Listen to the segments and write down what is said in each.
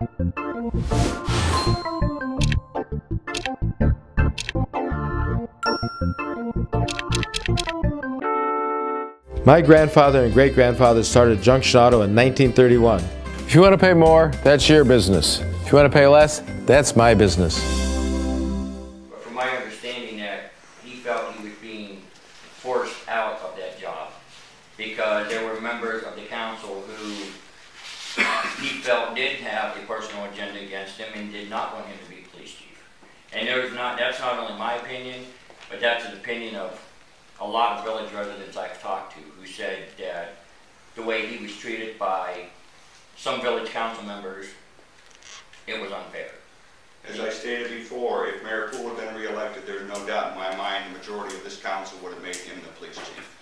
My grandfather and great-grandfather started Junction Auto in 1931. If you want to pay more, that's your business. If you want to pay less, that's my business. But from my understanding that he felt he was being forced out of that job because there were members of the council who he felt did have a personal agenda against him and did not want him to be police chief. And that's not only my opinion, but that's an opinion of a lot of village residents I've talked to who said that the way he was treated by some village council members, it was unfair. As I stated before, if Mayor Poole had been re-elected, there's no doubt in my mind the majority of this council would have made him the police chief.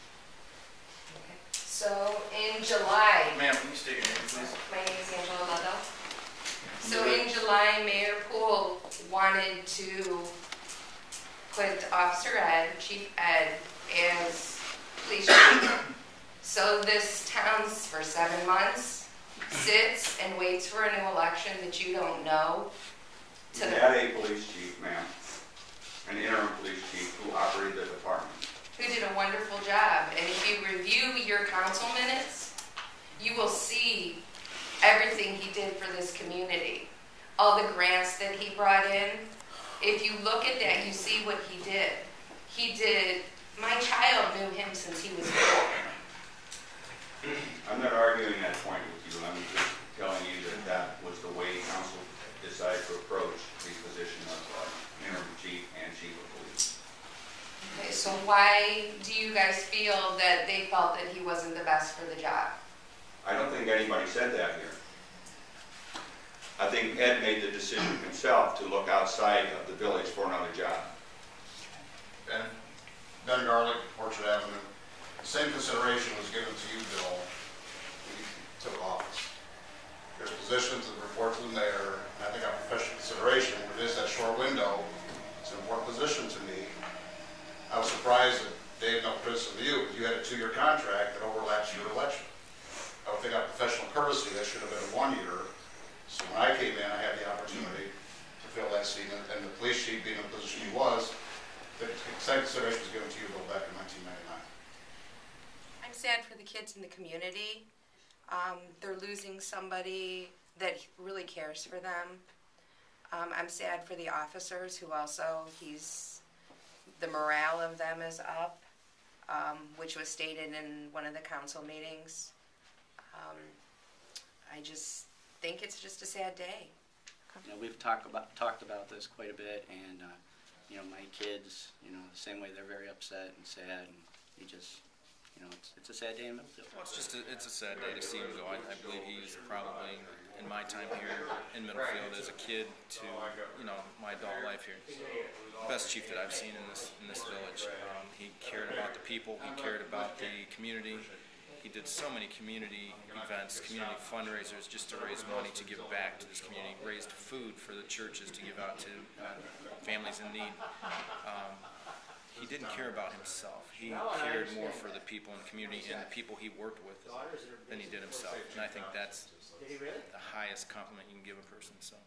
Okay. So in July... Ma'am, can you state your name, please? My name is Ludlow. So in July, Mayor Poole wanted to put Officer Ed, Chief Ed, as police chief. So this town for 7 months sits and waits for a new election that you don't know. We had a police chief, ma'am, an interim police chief who operated the department. Who did a wonderful job. And if you review your council minutes, you will see everything he did for this community. All the grants that he brought in. If you look at that, you see what he did. My child knew him since he was 4. I'm not arguing that point with you. I'm just telling you that that was the way council decided to approach the position of interim chief and chief of police. Okay, so why do you guys feel that they felt that he wasn't the best for the job? I don't think anybody said that here. I think Ed made the decision himself to look outside of the village for another job. Ben Garlich, Orchard Avenue. The same consideration was given to you, Bill, when you took office. There's positions that report to the mayor, and I think on professional consideration, it is that short window. It's an important position to me. I was surprised that Dave, no criticism of you, but you had a 2-year contract that overlaps your election. I would think on professional courtesy, that should have been a 1-year. So when I came in, I had the opportunity to fill that seat, and the police chief being in the position he was, the same consideration was given to you back in 1999. I'm sad for the kids in the community. They're losing somebody that really cares for them. I'm sad for the officers who also, the morale of them is up, which was stated in one of the council meetings. I just think it's just a sad day. You know, we've talked about this quite a bit, and you know, my kids, you know, the same way they're very upset and sad, and you just, you know, it's a sad day in Middlefield. Well, it's a sad day to see him go. I believe he's probably, in my time here in Middlefield as a kid to, you know, my adult life here, best chief that I've seen in this village. He cared about the people. He cared about the community. He did so many community events, community fundraisers just to raise money to give back to this community, raised food for the churches to give out to families in need. He didn't care about himself. He cared more for the people in the community and the people he worked with than he did himself. And I think that's the highest compliment you can give a person. So.